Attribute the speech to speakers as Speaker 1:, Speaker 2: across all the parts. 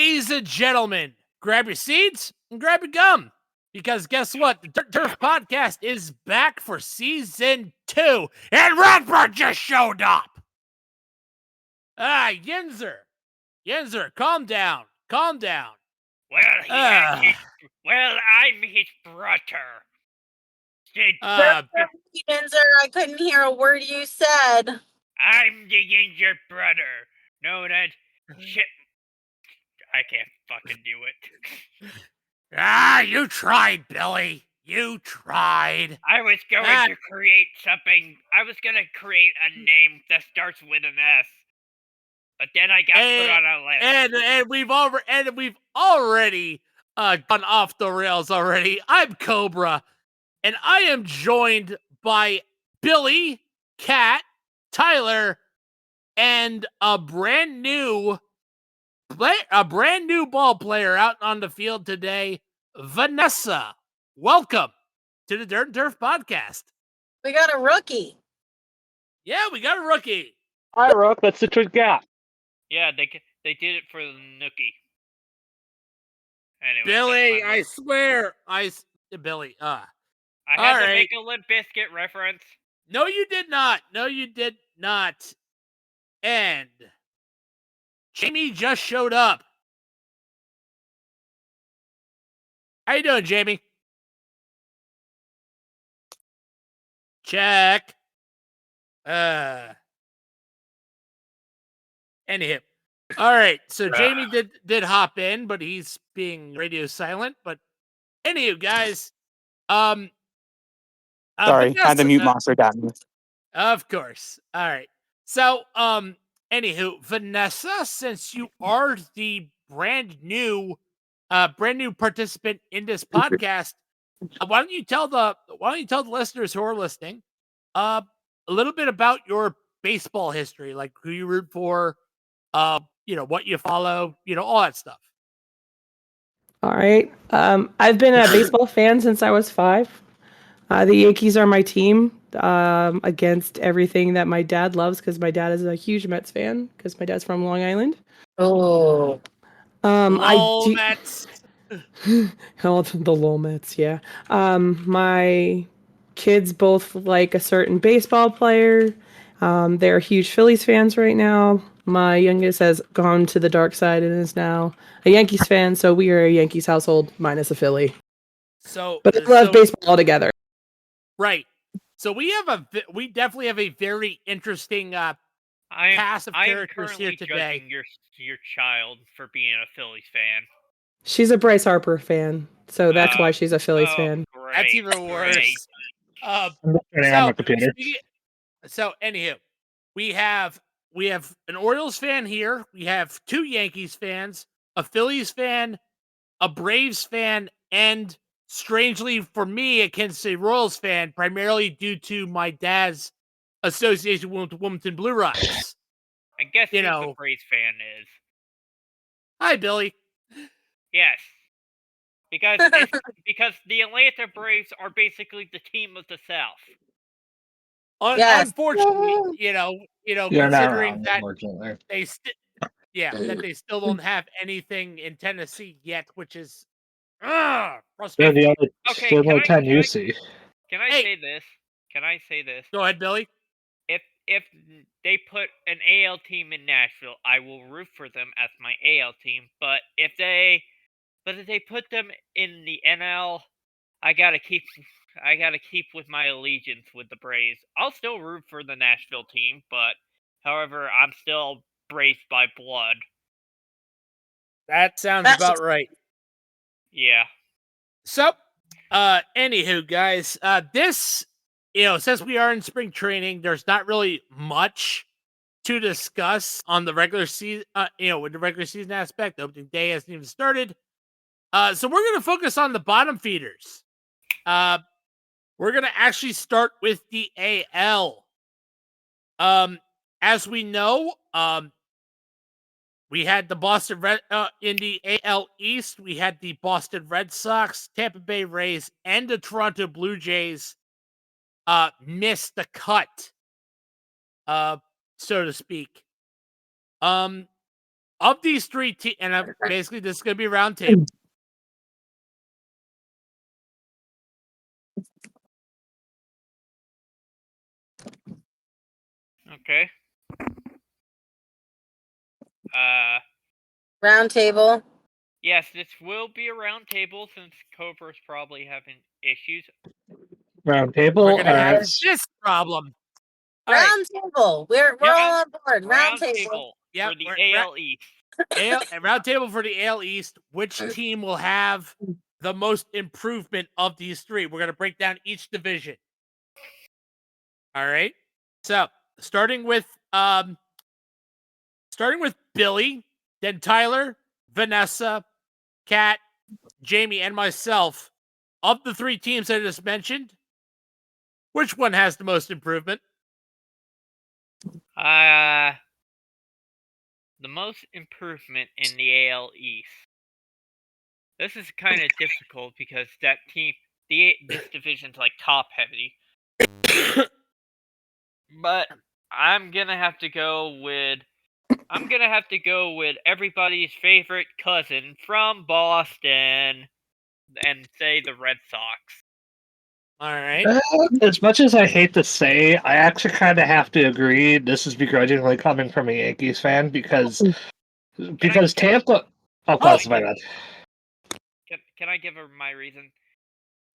Speaker 1: Ladies and gentlemen, grab your seats and grab your gum. Because guess what? The Dirt Turf Podcast is back for season 2. And Redbird just showed up. Yinzer, calm down. Calm down.
Speaker 2: Well, I'm his brother.
Speaker 3: Spencer, I couldn't hear a word you said.
Speaker 2: I'm the ginger brother. No, that shit. I can't fucking do it.
Speaker 1: You tried, Billy. You tried.
Speaker 2: I was going to create something. I was going to create a name that starts with an S. But then I got put on a list.
Speaker 1: And we've already gone off the rails already. I'm Cobra. And I am joined by Billy, Kat, Tylor, and a brand new ball player out on the field today, Vanessa. Welcome to the Dirt and Turf Podcast.
Speaker 3: We got a rookie.
Speaker 1: Yeah, we got a rookie.
Speaker 4: Hi, Rook. That's the trick gap.
Speaker 2: Yeah, they did it for the nookie. Anyway,
Speaker 1: Billy, I swear, Billy,
Speaker 2: I had to make a Limp Bizkit reference.
Speaker 1: No, you did not. And Jayme just showed up. How you doing, Jayme? Check. Anywho. All right, so Jayme did hop in, but he's being radio silent. But anywho, guys,
Speaker 4: sorry, Vanessa, had to mute monster got me.
Speaker 1: Of course. All right. So, anywho, Vanessa, since you are the brand new participant in this podcast, why don't you tell the listeners who are listening, a little bit about your baseball history, like who you root for, what you follow, all that stuff.
Speaker 5: All right. I've been a baseball fan since I was 5. The Yankees are my team against everything that my dad loves because my dad is a huge Mets fan because my dad's from Long Island.
Speaker 3: Oh.
Speaker 1: Mets.
Speaker 5: Hell, the Lowell Mets, yeah. My kids both like a certain baseball player. They're huge Phillies fans right now. My youngest has gone to the dark side and is now a Yankees fan, so we are a Yankees household minus a Philly. But I love baseball altogether.
Speaker 1: Right. So we definitely have a very interesting cast of characters here today.
Speaker 2: Judging your child for being a Phillies fan.
Speaker 5: She's a Bryce Harper fan, so that's why she's a Phillies fan.
Speaker 2: Great,
Speaker 1: that's even worse. So anywho, we have an Orioles fan here. We have 2 Yankees fans, a Phillies fan, a Braves fan, and strangely for me, I can say Royals fan, primarily due to my dad's association with Wilmington Blue Rocks.
Speaker 2: I guess who the Braves fan is.
Speaker 1: Hi, Billy.
Speaker 2: Yes. Because the Atlanta Braves are basically the team of the South.
Speaker 1: Unfortunately,
Speaker 4: You're
Speaker 1: considering
Speaker 4: that
Speaker 1: they still don't have anything in Tennessee yet, which is frustrating.
Speaker 4: They're the only 10 you see.
Speaker 2: Can I say this?
Speaker 1: Go ahead, Billy.
Speaker 2: If they put an AL team in Nashville, I will root for them as my AL team. But if they put them in the NL, I gotta keep with my allegiance with the Braves. I'll still root for the Nashville team, but however, I'm still Braves by blood.
Speaker 1: That sounds about right.
Speaker 2: Yeah.
Speaker 1: So, anywho, guys, this, since we are in spring training, there's not really much to discuss on the regular season, with the regular season aspect. The opening day hasn't even started. So we're going to focus on the bottom feeders. We're going to actually start with the AL. As we know, we had the Boston Red in the AL East. We had the Boston Red Sox, Tampa Bay Rays, and the Toronto Blue Jays miss the cut, so to speak. of these three teams, and basically this is going to be a round table.
Speaker 2: Okay.
Speaker 3: Round table.
Speaker 2: Yes, this will be a round table since Cobra's probably having issues.
Speaker 4: Round table.
Speaker 1: We're going to have
Speaker 4: Alright.
Speaker 1: this problem. All right.
Speaker 3: Round table. We're all on board. Round table.
Speaker 1: Yep,
Speaker 2: for the
Speaker 1: we're-
Speaker 2: AL East.
Speaker 1: Round table for the AL East. Which team will have the most improvement of these three? We're going to break down each division. All right. So starting with Billy, then Tylor, Vanessa, Kat, Jayme, and myself. Of the three teams I just mentioned, which one has the most improvement?
Speaker 2: The most improvement in the AL East. This is kind of difficult because that team, this division's like top heavy. But I'm gonna have to go with everybody's favorite cousin from Boston, and say the Red Sox.
Speaker 1: All right.
Speaker 4: As much as I hate to say, I actually kind of have to agree. This is begrudgingly coming from a Yankees fan because Tampa. Oh, that's my bad.
Speaker 2: Can I give her my reason?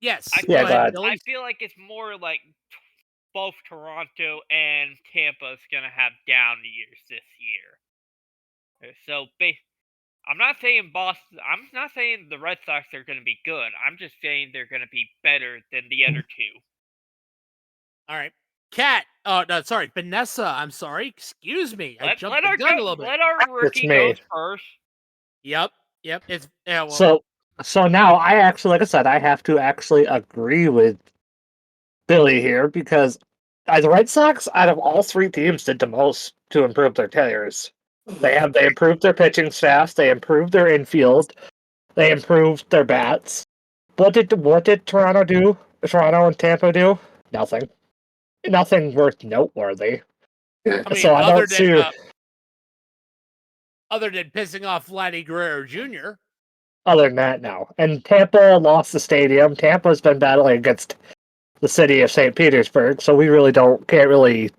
Speaker 1: Yes.
Speaker 4: go ahead.
Speaker 2: I feel like it's more like both Toronto and Tampa's gonna have down years this year. So I'm not saying Boston. I'm not saying the Red Sox are gonna be good. I'm just saying they're gonna be better than the other two.
Speaker 1: All right. Kat. Oh no, sorry, Vanessa. I'm sorry. Excuse me. I jumped the gun a little bit.
Speaker 2: Let our rookie go first.
Speaker 1: Yep. It's
Speaker 4: So now I actually, like I said, I have to actually agree with Billy here because the Red Sox, out of all three teams, did the most to improve their players. They improved their pitching staff, they improved their infield, they improved their bats. What did Toronto do? Toronto and Tampa do? Nothing. Nothing worth noteworthy.
Speaker 1: I mean,
Speaker 4: so I don't see.
Speaker 1: Other than pissing off Vladdy Guerrero Jr.
Speaker 4: Other than that, no. And Tampa lost the stadium. Tampa's been battling against the city of St. Petersburg, so we really can't really.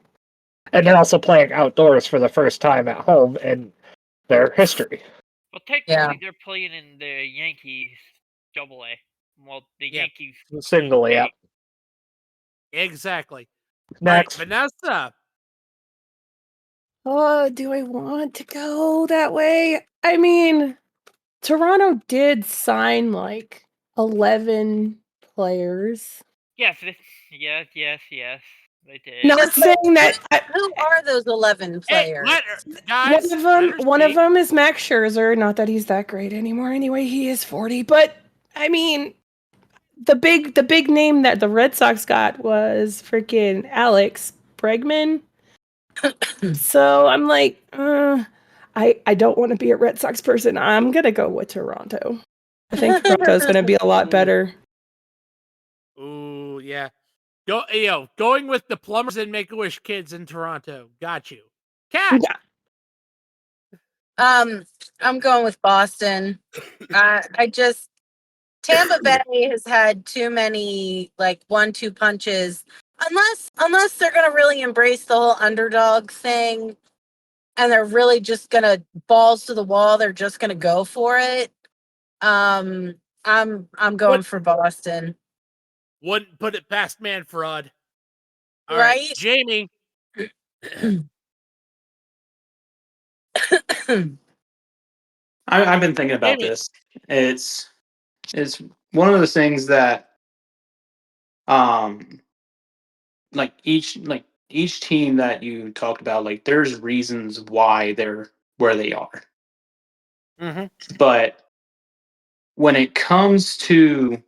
Speaker 4: And they're also playing outdoors for the first time at home in their history.
Speaker 2: Well, technically, they're playing in the Yankees AA. Well, the Yankees
Speaker 4: single, yeah.
Speaker 1: Exactly.
Speaker 4: Next,
Speaker 1: right, Vanessa.
Speaker 5: Oh, do I want to go that way? I mean, Toronto did sign like 11 players.
Speaker 2: Yes, they did.
Speaker 5: Not saying that.
Speaker 3: Who are those 11 players?
Speaker 1: Guys,
Speaker 5: one of them is Max Scherzer. Not that he's that great anymore. Anyway, he is 40. But I mean, the big name that the Red Sox got was freaking Alex Bregman. So I'm like, I don't want to be a Red Sox person. I'm gonna go with Toronto. I think Toronto's gonna be a lot better.
Speaker 1: Ooh, yeah. Going with the plumbers and Make-A-Wish kids in Toronto. Got you. Kat.
Speaker 5: Yeah.
Speaker 3: I'm going with Boston. Tampa Bay has had too many like 1-2 punches. Unless they're gonna really embrace the whole underdog thing, and they're really just gonna balls to the wall. They're just gonna go for it. I'm going for Boston.
Speaker 1: Wouldn't put it past Manfred. All
Speaker 3: right,
Speaker 1: Jayme.
Speaker 6: I've been thinking about this. It's one of those things that like each team that you talked about, like there's reasons why they're where they are.
Speaker 1: Mm-hmm.
Speaker 6: But when it comes to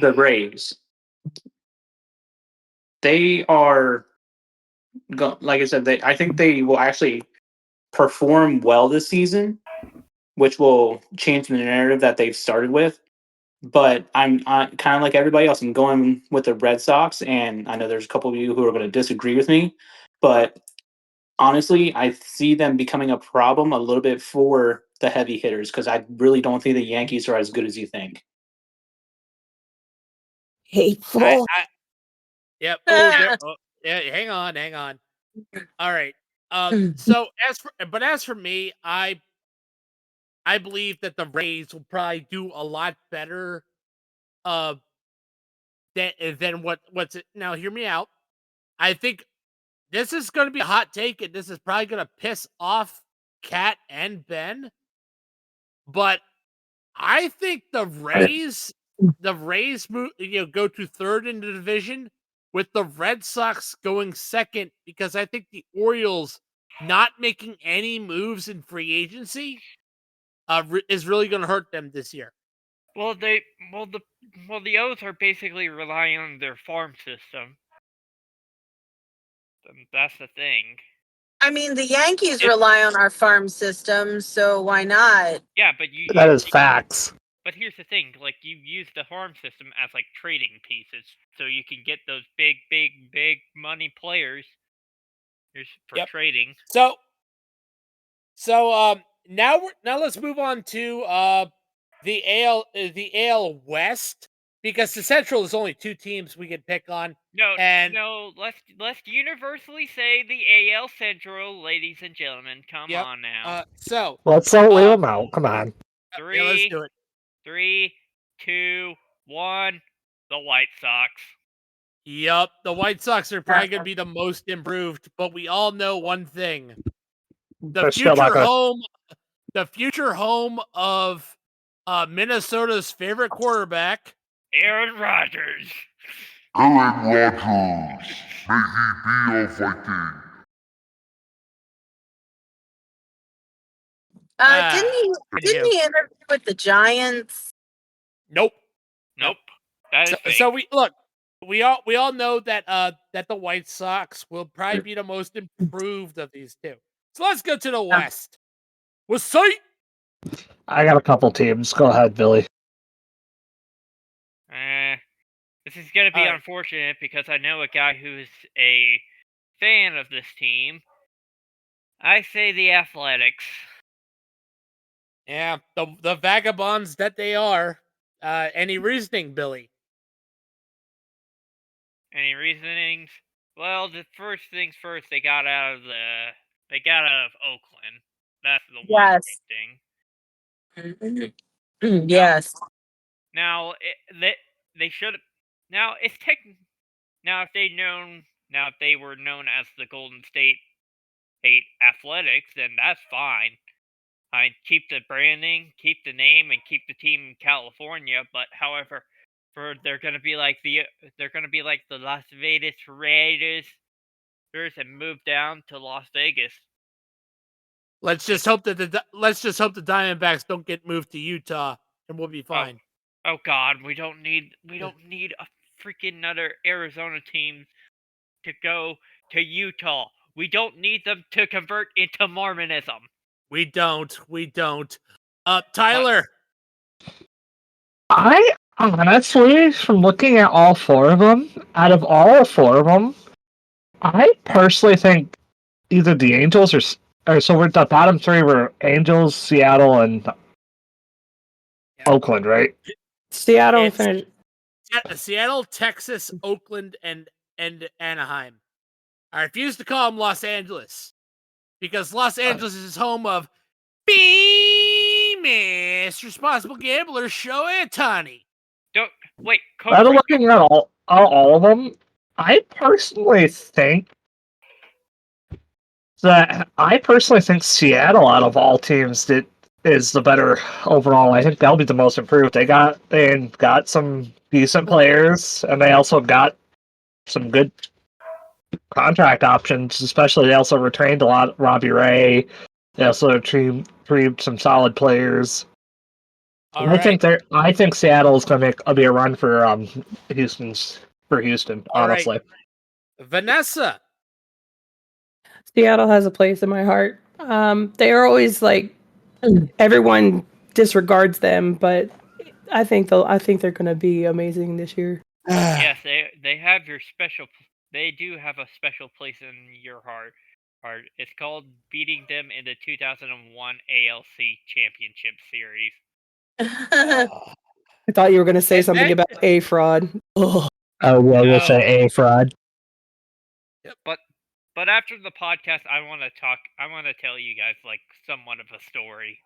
Speaker 6: the Braves, they are like I said, I think they will actually perform well this season, which will change the narrative that they've started with. But I'm kind of like everybody else. I'm going with the Red Sox, and I know there's a couple of you who are going to disagree with me, but honestly, I see them becoming a problem a little bit for the heavy hitters because I really don't think the Yankees are as good as you think.
Speaker 5: Hateful.
Speaker 1: Yep. Oh, yeah. Hang on. All right. So as for me, I believe that the Rays will probably do a lot better uh than what's it now. Hear me out. I think this is going to be a hot take, and this is probably going to piss off Kat and Ben. But I think the Rays go to third in the division with the Red Sox going second because I think the Orioles not making any moves in free agency is really going to hurt them this year.
Speaker 2: Well, the O's are basically relying on their farm system. That's the thing.
Speaker 3: I mean, the Yankees rely on our farm system, so why not?
Speaker 2: Yeah, but
Speaker 4: That is facts.
Speaker 2: But here's the thing: like you use the farm system as like trading pieces, so you can get those big money players. For trading.
Speaker 1: So now let's move on to the AL West because the Central is only 2 teams we can pick on.
Speaker 2: No. Let's universally say the AL Central, ladies and gentlemen. Come on now.
Speaker 1: So
Speaker 4: let's leave them out. Come on.
Speaker 1: Let's do it.
Speaker 2: 3, 2, 1. The White Sox.
Speaker 1: Yup, the White Sox are probably going to be the most improved, but we all know one thing: the future home of Minnesota's favorite quarterback,
Speaker 2: Aaron Rodgers.
Speaker 7: Aaron Rodgers, may he be a Viking.
Speaker 3: Didn't he interview with the Giants?
Speaker 1: Nope.
Speaker 2: That is fake.
Speaker 1: So we all know that that the White Sox will probably be the most improved of these two. So let's go to the West. What's sight?
Speaker 4: I got a couple teams. Go ahead, Billy.
Speaker 2: This is going to be unfortunate because I know a guy who's a fan of this team. I say the Athletics.
Speaker 1: Yeah, the vagabonds that they are. Any reasoning, Billy?
Speaker 2: Any reasonings? Well, the first things first, they got out of Oakland. That's the one thing.
Speaker 3: Yes.
Speaker 2: Now they should. Now it's Now if they were known as the Golden State Athletics, then that's fine. I keep the branding, keep the name, and keep the team in California. But however, they're gonna be like the Las Vegas Raiders and move down to Las Vegas.
Speaker 1: Let's just hope that the Diamondbacks don't get moved to Utah, and we'll be fine.
Speaker 2: Oh God, we don't need a freaking another Arizona team to go to Utah. We don't need them to convert into Mormonism.
Speaker 1: We don't. Tylor.
Speaker 4: I honestly, from looking at all 4 of them, out of all 4 of them, I personally think either the Angels or so we're the bottom 3 were Angels, Seattle, and Oakland, right?
Speaker 5: Seattle finished.
Speaker 1: Seattle, Texas, Oakland, and Anaheim. I refuse to call them Los Angeles because Los Angeles is home of famous responsible gambler Shohei Ohtani.
Speaker 2: Don't wait.
Speaker 4: Out of looking at all of them, I personally think Seattle out of all teams is the better overall. I think they'll be the most improved. They got some decent players, and they also got some good contract options. Especially, they also retained a lot. Robbie Ray. They also retrieved some solid players. I think Seattle's going to be a run for Houston. Honestly,
Speaker 1: Vanessa.
Speaker 5: Seattle has a place in my heart. They are always like everyone disregards them, but I think they're going to be amazing this year.
Speaker 2: Yes, they have your special. They do have a special place in your heart. part. It's called beating them in the 2001 ALC Championship Series.
Speaker 5: I thought you were going to say
Speaker 1: And
Speaker 5: something
Speaker 1: then-
Speaker 5: about a fraud. Ugh.
Speaker 4: Oh, well, we'll
Speaker 1: No.
Speaker 4: say a fraud.
Speaker 2: But after the podcast, I want to tell you guys like somewhat of a story.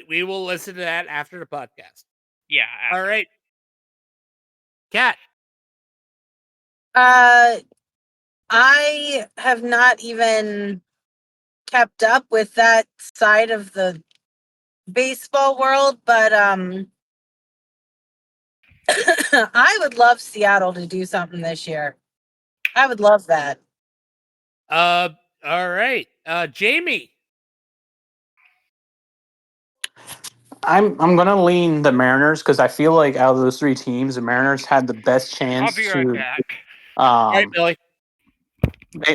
Speaker 1: We will listen to that after the podcast.
Speaker 2: Yeah.
Speaker 1: All
Speaker 2: after.
Speaker 1: right. Kat.
Speaker 3: I have not even kept up with that side of the baseball world, but I would love Seattle to do something this year. I would love that.
Speaker 1: All right. Jayme.
Speaker 6: I'm gonna lean the Mariners because I feel like out of those three teams, the Mariners had the best
Speaker 2: I'll
Speaker 6: chance
Speaker 2: be right
Speaker 6: to.
Speaker 2: back.
Speaker 1: All right, Billy.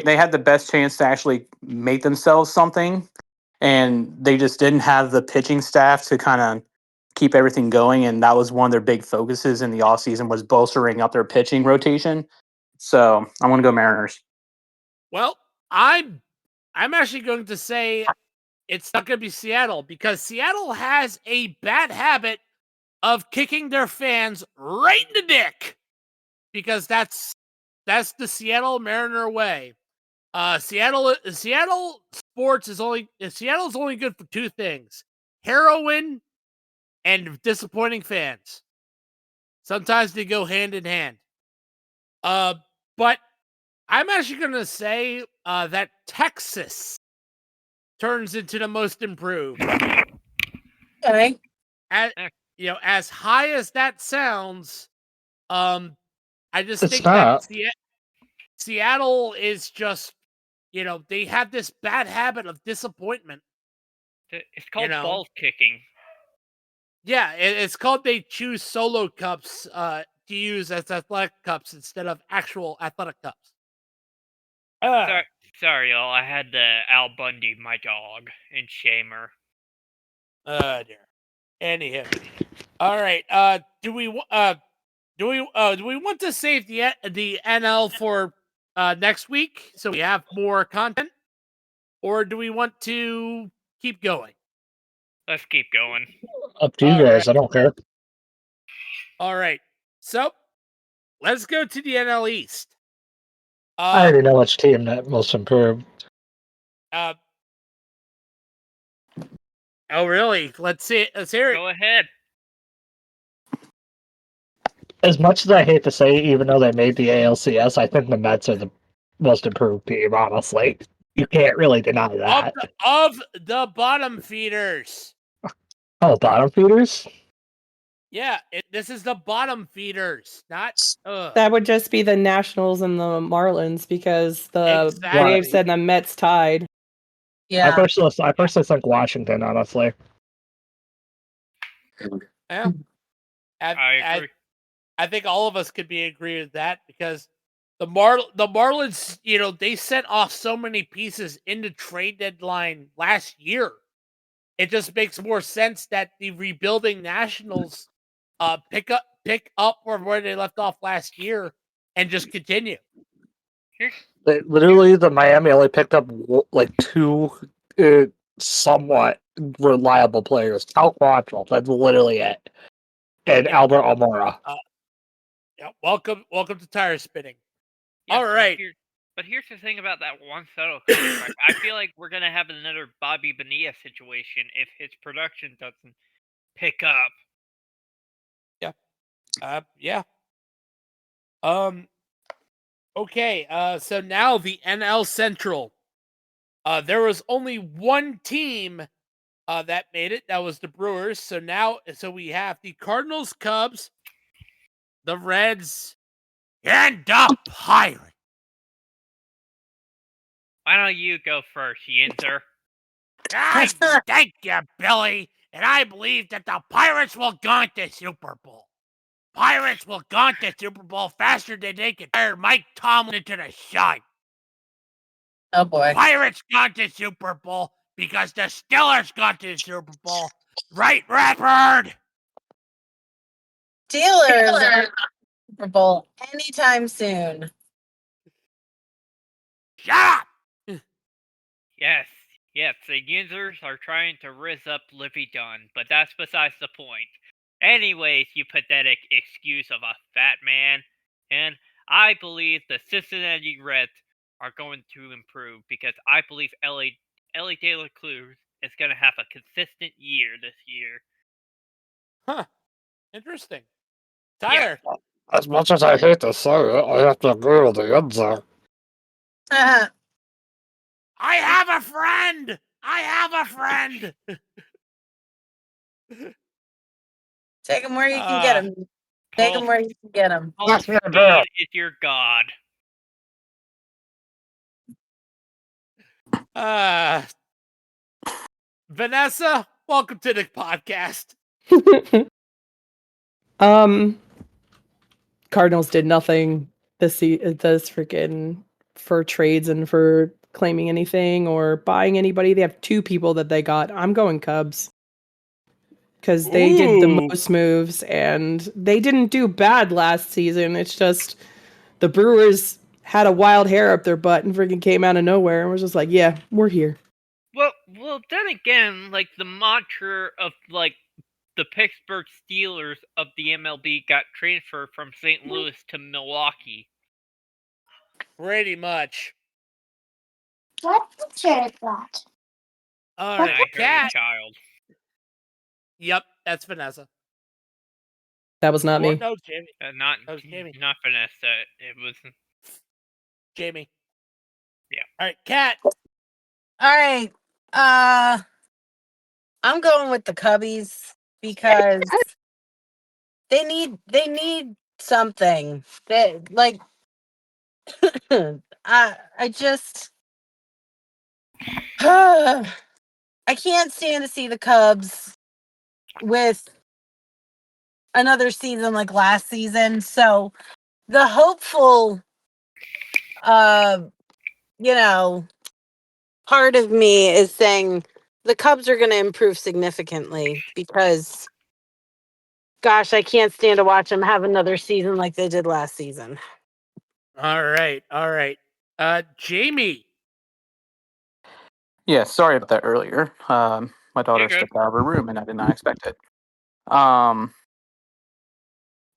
Speaker 6: They had the best chance to actually make themselves something, and they just didn't have the pitching staff to kind of keep everything going. And that was one of their big focuses in the offseason was bolstering up their pitching rotation. So I'm gonna go Mariners.
Speaker 1: Well, I'm actually going to say it's not going to be Seattle because Seattle has a bad habit of kicking their fans right in the dick because that's the Seattle Mariner way. Seattle sports is only Seattle's only good for two things: heroin and disappointing fans. Sometimes they go hand in hand. But I'm actually going to say that Texas turns into the most improved.
Speaker 3: Okay.
Speaker 1: As high as that sounds, I just
Speaker 4: It's
Speaker 1: think
Speaker 4: not.
Speaker 1: that Seattle is just, they have this bad habit of disappointment.
Speaker 2: It's called
Speaker 1: know.
Speaker 2: ball kicking.
Speaker 1: Yeah, it's called they choose solo cups to use as athletic cups instead of actual athletic cups.
Speaker 2: Sorry, y'all. I had the Al Bundy, my dog, and Shamer.
Speaker 1: Dear. Anywho, all right. Do we want to save the NL for next week so we have more content, or do we want to keep going?
Speaker 2: Let's keep going.
Speaker 4: Up to you
Speaker 1: All
Speaker 4: guys.
Speaker 1: right.
Speaker 4: I don't care.
Speaker 1: All right. So let's go to the NL East.
Speaker 4: I already know which team that most improved.
Speaker 1: Oh, really? Let's see. Let's hear it.
Speaker 2: Go ahead.
Speaker 4: As much as I hate to say, even though they made the ALCS, I think the Mets are the most improved team. Honestly, you can't really deny that.
Speaker 1: Of the bottom feeders.
Speaker 4: Oh, bottom feeders.
Speaker 1: Yeah, this is the bottom feeders, not.
Speaker 5: That would just be the Nationals and the Marlins because the
Speaker 1: Exactly.
Speaker 5: Braves and the Mets tied.
Speaker 3: Yeah.
Speaker 4: I personally think Washington. Honestly,
Speaker 1: Yeah.
Speaker 2: I agree.
Speaker 1: I think all of us could agree with that because the Marlins, they sent off so many pieces in the trade deadline last year. It just makes more sense that the rebuilding Nationals pick up from where they left off last year and just continue.
Speaker 4: the Miami only picked up like two somewhat reliable players. Cal Quantrill, that's literally it, and Albert Almora.
Speaker 1: Yeah, welcome to tire spinning.
Speaker 2: Yeah,
Speaker 1: All right.
Speaker 2: But here's the thing about that Juan Soto contract. I feel like we're gonna have another Bobby Bonilla situation if his production doesn't pick up.
Speaker 1: Yeah. Okay. So now the NL Central. There was only one team that made it. That was the Brewers. So we have the Cardinals, Cubs, the Reds, and the Pirates.
Speaker 2: Why don't you go first, Yinzer?
Speaker 1: Thank you, Billy. And I believe that the Pirates will gaunt the Super Bowl. Pirates will gaunt the Super Bowl faster than they can fire Mike Tomlin into the sun.
Speaker 3: Oh boy.
Speaker 1: Pirates gaunt the Super Bowl because the Steelers gaunt the Super Bowl. Right, Ratbird?
Speaker 3: Steelers Super Bowl anytime soon.
Speaker 1: Shut up!
Speaker 2: Yes, the users are trying to rizz up Livy Dunn, but that's besides the point. Anyways, you pathetic excuse of a fat man. And I believe the Cincinnati Reds are going to improve because I believe Ellie De La Cruz is going to have a consistent year this year.
Speaker 1: Huh. Interesting. Tyler.
Speaker 4: As much as I hate to say it, I have to agree with the Enzo.
Speaker 1: I have a friend. I have a friend.
Speaker 3: Take him where you can get him. Take him where you can get him.
Speaker 4: That's me,
Speaker 2: Speed
Speaker 4: bro.
Speaker 2: is your god.
Speaker 1: Vanessa, welcome to the podcast.
Speaker 5: Cardinals did nothing this freaking for trades and for claiming anything or buying anybody. They have 2 people that they got. I'm going Cubs. Because they did the most moves and they didn't do bad last season. It's just the Brewers had a wild hair up their butt and freaking came out of nowhere and was just like, yeah, we're here.
Speaker 2: Well, then again, like the mantra of like the Pittsburgh Steelers of the MLB got transferred from St. Louis to Milwaukee.
Speaker 1: Pretty much.
Speaker 8: What picture is that?
Speaker 1: All
Speaker 2: I
Speaker 1: right,
Speaker 2: heard a
Speaker 1: Cat.
Speaker 2: child.
Speaker 1: Yep, that's Vanessa.
Speaker 5: That was not
Speaker 1: Or,
Speaker 5: me.
Speaker 1: no, Jayme.
Speaker 2: Not
Speaker 1: That was Jayme.
Speaker 2: not Vanessa. It was
Speaker 1: Jayme.
Speaker 2: Yeah.
Speaker 1: All right, Cat.
Speaker 3: All right. I'm going with the Cubbies because they need something. They like I just I can't stand to see the Cubs with another season like last season. So the hopeful part of me is saying the Cubs are going to improve significantly because gosh, I can't stand to watch them have another season like they did last season.
Speaker 1: All right. Jayme.
Speaker 6: Yeah, sorry about that earlier. My daughter
Speaker 2: good.
Speaker 6: stepped out of her room and I did not expect it.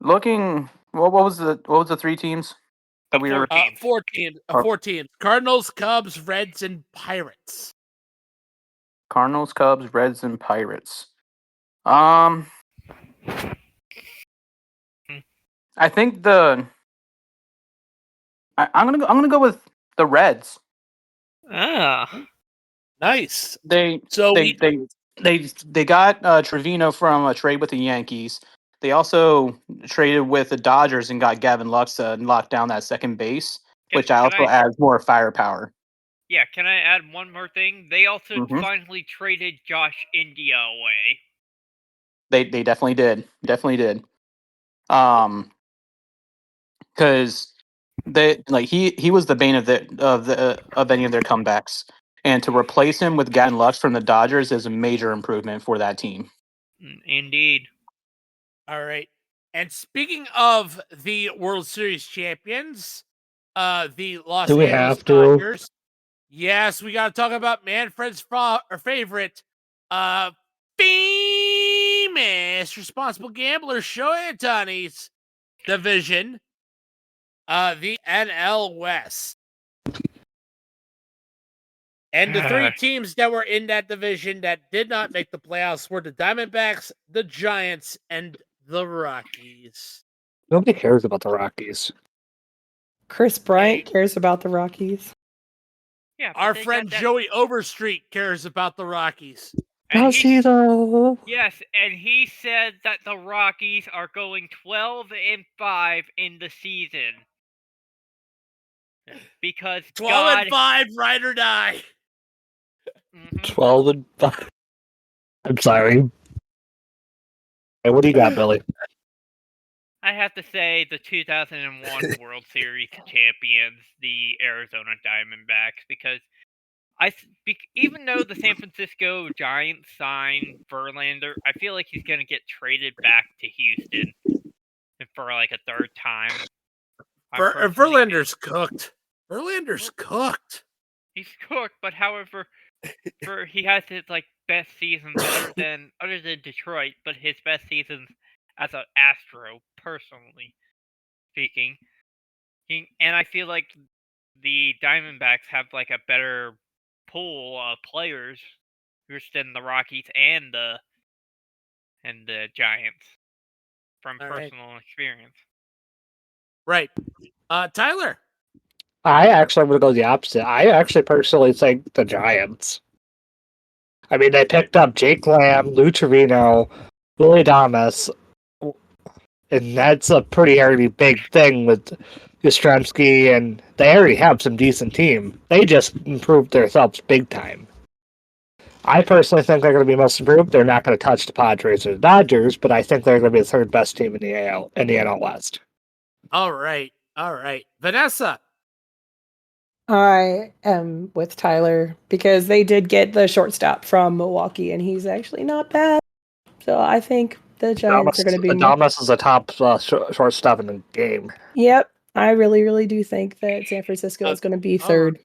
Speaker 6: Looking, what was the 3 teams that we were?
Speaker 2: 14.
Speaker 1: 4 teams. 4 teams. Cardinals, Cubs, Reds, and Pirates.
Speaker 6: Cardinals, Cubs, Reds, and Pirates. I think I'm gonna go with the Reds.
Speaker 2: Ah.
Speaker 1: Nice.
Speaker 6: They got Trevino from a trade with the Yankees. They also traded with the Dodgers and got Gavin Lux to lock down that second base, which also adds more firepower.
Speaker 2: Yeah, can I add one more thing? They also
Speaker 6: Mhm.
Speaker 2: finally traded Josh India away.
Speaker 6: They definitely did. Because he was the bane of any of their comebacks, and to replace him with Gavin Lux from the Dodgers is a major improvement for that team.
Speaker 2: Indeed.
Speaker 1: All right. And speaking of the World Series champions, the Los
Speaker 4: Do we
Speaker 1: Angeles
Speaker 4: have to?
Speaker 1: Dodgers. Yes, we got to talk about Manfred's favorite, famous responsible gambler, Shohei Ohtani's division, the NL West. And the 3 teams that were in that division that did not make the playoffs were the Diamondbacks, the Giants, and the Rockies.
Speaker 4: Nobody cares about the Rockies.
Speaker 5: Chris Bryant cares about the Rockies.
Speaker 2: Yeah,
Speaker 1: our friend Joey Overstreet cares about the Rockies.
Speaker 4: Does he though?
Speaker 2: Yes, and he said that the Rockies are going 12-5 in the season. Because
Speaker 1: 12-5, ride or die.
Speaker 4: 12-5. I'm sorry. Hey, what do you got, Billy?
Speaker 2: I have to say the 2001 World Series champions, the Arizona Diamondbacks, because even though the San Francisco Giants signed Verlander, I feel like he's going to get traded back to Houston for like a 3rd time.
Speaker 1: Verlander's cooked. Verlander's cooked.
Speaker 2: He's cooked, but however, he has his best seasons other than Detroit, but his best seasons as an Astro, personally speaking. And I feel like the Diamondbacks have a better pool of players than the Rockies and the Giants from
Speaker 1: All right.
Speaker 2: personal experience.
Speaker 1: Right. Tyler.
Speaker 4: I actually would go the opposite. I actually personally think the Giants. I mean, they picked up Jake Lamb, Lou Trevino, Willie Damas, and that's a pretty already big thing with Yastrzemski, and they already have some decent team. They just improved themselves big time. I personally think they're going to be most improved. They're not going to touch the Padres or the Dodgers, but I think they're going to be the third best team in the NL West.
Speaker 1: All right. Vanessa.
Speaker 5: I am with Tylor because they did get the shortstop from Milwaukee, and he's actually not bad. So I think the Giants are going to be more.
Speaker 4: Adames is a top shortstop in the game.
Speaker 5: Yep, I really, really do think that San Francisco is going to be third.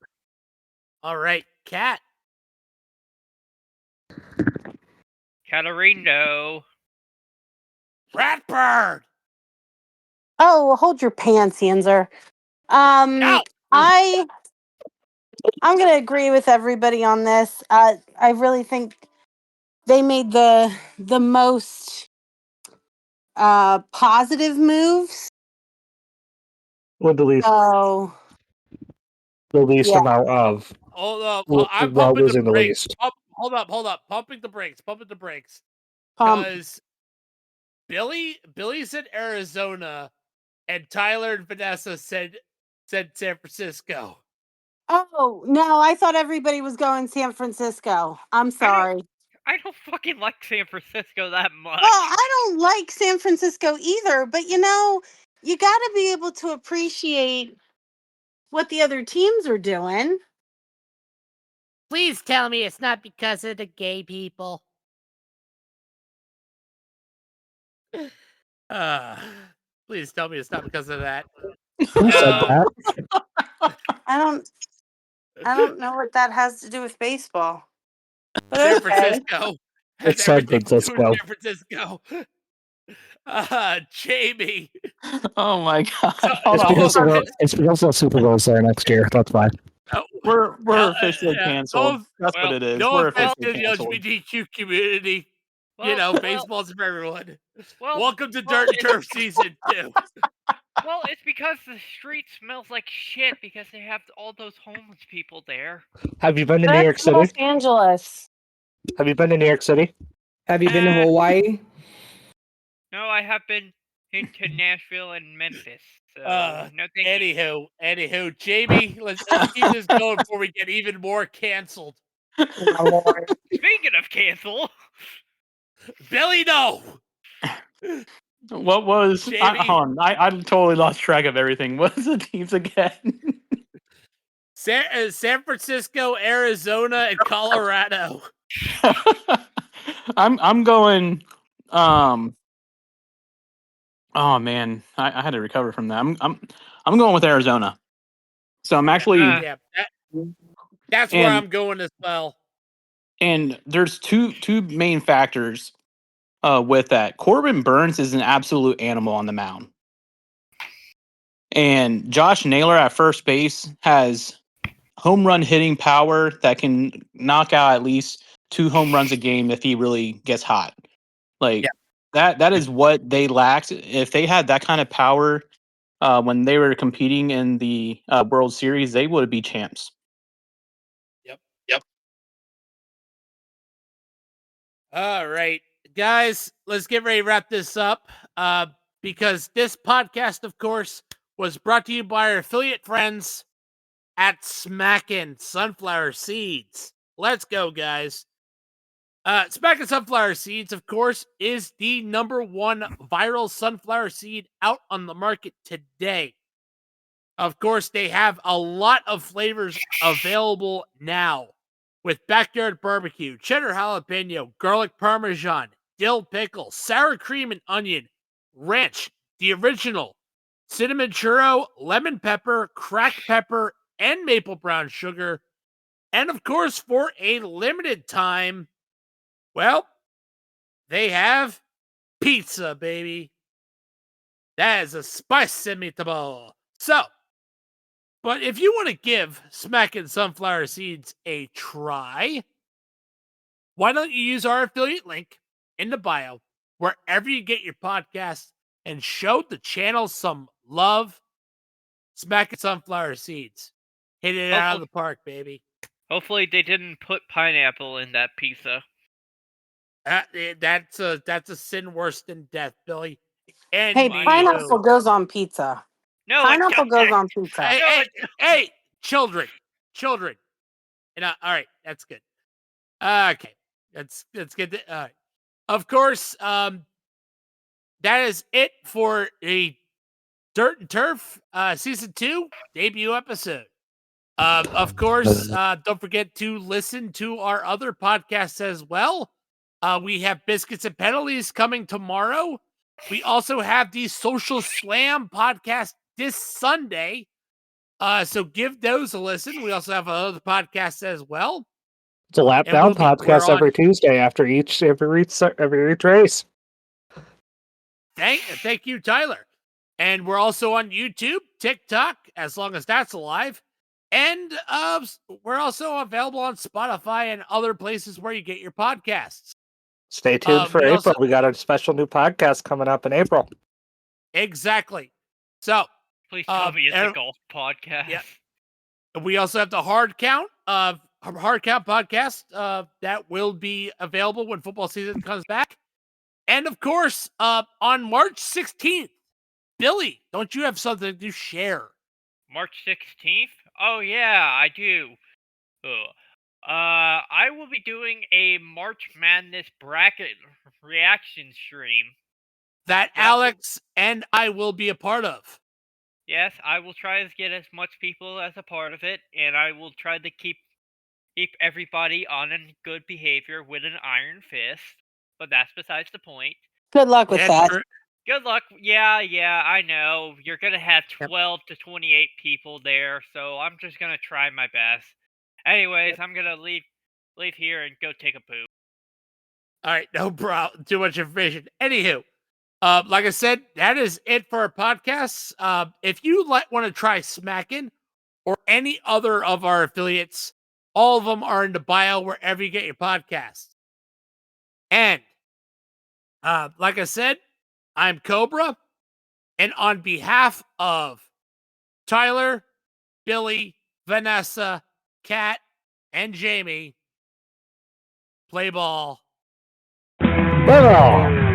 Speaker 1: All right, Cat.
Speaker 2: Catarino.
Speaker 1: Ratbird.
Speaker 3: Oh, hold your pants, Yanzer.
Speaker 1: No.
Speaker 3: I'm going to agree with everybody on this. I really think they made the most positive moves.
Speaker 4: With the least,
Speaker 3: So yeah.
Speaker 4: amount of.
Speaker 1: Hold up.
Speaker 4: Well,
Speaker 1: I'm
Speaker 4: while
Speaker 1: pumping
Speaker 4: losing
Speaker 1: the
Speaker 4: the
Speaker 1: brakes.
Speaker 4: least.
Speaker 1: Hold up. Pumping the brakes.
Speaker 3: Pump.
Speaker 1: Because Billy's in Arizona, and Tyler and Vanessa said San Francisco.
Speaker 3: Oh, no, I thought everybody was going San Francisco. I'm sorry.
Speaker 2: I don't fucking like San Francisco that much.
Speaker 3: Well, I don't like San Francisco either, but you got to be able to appreciate what the other teams are doing.
Speaker 1: Please tell me it's not because of the gay people. Please tell me it's not because of that.
Speaker 4: Who said that?
Speaker 3: I don't know what that has to do with baseball. But
Speaker 1: San
Speaker 3: okay.
Speaker 1: Francisco has
Speaker 4: It's San
Speaker 1: everything to do with
Speaker 4: Francisco.
Speaker 1: San Francisco. Jayme.
Speaker 6: Oh my god!
Speaker 1: So-
Speaker 6: Hold on.
Speaker 4: It's because the Super Bowl's there next year. That's fine.
Speaker 6: We're
Speaker 1: Yeah,
Speaker 6: officially
Speaker 1: yeah,
Speaker 6: canceled. That's
Speaker 2: well,
Speaker 6: what it is.
Speaker 1: No
Speaker 6: We're
Speaker 1: offense to
Speaker 6: officially
Speaker 1: the
Speaker 6: canceled.
Speaker 1: LGBTQ community. Baseball's for everyone. Welcome to Dirt and Turf Season 2.
Speaker 2: Well, it's because the street smells like shit because they have all those homeless people there.
Speaker 4: Have you been to New York
Speaker 3: That's
Speaker 4: City?
Speaker 3: Los Angeles.
Speaker 4: Have you been to New York City?
Speaker 5: Have you been to Hawaii?
Speaker 2: No, I have been into Nashville and Memphis. So no thank you.
Speaker 1: Anywho, Jayme, let's keep this going before we get even more canceled.
Speaker 2: Speaking of cancel,
Speaker 1: Billy, no.
Speaker 6: What was?
Speaker 1: Jayme.
Speaker 6: Hold on. I totally lost track of everything. What was the teams again?
Speaker 1: San Francisco, Arizona, and Colorado.
Speaker 6: I'm going. Oh man, I had to recover from that. I'm going with Arizona. So I'm actually.
Speaker 1: Yeah, that's where I'm going as well.
Speaker 6: And there's two main factors with that. Corbin Burns is an absolute animal on the mound. And Josh Naylor at first base has home run hitting power that can knock out at least 2 home runs a game if he really gets hot. That is what they lacked. If they had that kind of power when they were competing in the World Series, they would be champs.
Speaker 1: Yep. All right, guys, let's get ready to wrap this up. Because this podcast, of course, was brought to you by our affiliate friends at Smackin' Sunflower Seeds. Let's go, guys. Smackin' Sunflower Seeds, of course, is the #1 viral sunflower seed out on the market today. Of course, they have a lot of flavors available now with backyard barbecue, cheddar jalapeno, garlic parmesan, dill pickle, sour cream and onion, ranch, the original, cinnamon churro, lemon pepper, cracked pepper, and maple brown sugar. And of course, for a limited time, well, they have pizza, baby. That is a spicy meatball. So, but if you want to give Smacking Sunflower Seeds a try, why don't you use our affiliate link in the bio, wherever you get your podcasts, and show the channel some love. Smacking Sunflower Seeds. Hit it out of the park, baby.
Speaker 2: Hopefully they didn't put pineapple in that pizza.
Speaker 1: That's a sin worse than death, Billy. And
Speaker 3: Hey,
Speaker 2: Pineapple.
Speaker 3: pineapple goes on pizza.
Speaker 2: No,
Speaker 3: Pineapple
Speaker 2: it
Speaker 3: goes
Speaker 2: doesn't.
Speaker 3: on pizza.
Speaker 1: Hey, children. And all right, that's good. Okay, that's good. All right. Of course, that is it for the Dirt and Turf season 2 debut episode. Of course, don't forget to listen to our other podcasts as well. We have Biscuits and Penalties coming tomorrow. We also have the Social Slam podcast this Sunday. So give those a listen. We also have other podcasts as well.
Speaker 4: It's a lap
Speaker 1: And
Speaker 4: down
Speaker 1: we're
Speaker 4: podcast
Speaker 1: on-
Speaker 4: every Tuesday after each race.
Speaker 1: Thank you, Tyler. And we're also on YouTube, TikTok, as long as that's alive. And we're also available on Spotify and other places where you get your podcasts.
Speaker 4: Stay tuned for April. We got a special new podcast coming up in April.
Speaker 1: Exactly. So,
Speaker 2: please tell me it's a golf podcast.
Speaker 1: Yeah. We also have the Hard Count podcast that will be available when football season comes back. And of course, on March 16th, Billy, don't you have something to share?
Speaker 2: March 16th? Oh yeah, I do. I will be doing a March Madness bracket reaction stream.
Speaker 1: That Alex and I will be a part of.
Speaker 2: Yes, I will try to get as much people as a part of it, and I will try to keep everybody on in good behavior with an iron fist. But that's besides the point.
Speaker 3: Good luck with that.
Speaker 2: Good luck. Yeah, I know. You're going to have 12 to 28 people there, so I'm just going to try my best. Anyways, I'm going to leave here and go take a poop.
Speaker 1: All right, no problem. Too much information. Anywho, like I said, that is it for our podcasts. If you want to try Smackin' or any other of our affiliates, all of them are in the bio wherever you get your podcasts. And like I said, I'm Cobra, and on behalf of Tyler, Billy, Vanessa, Kat, and Jayme, play ball.
Speaker 4: Play ball.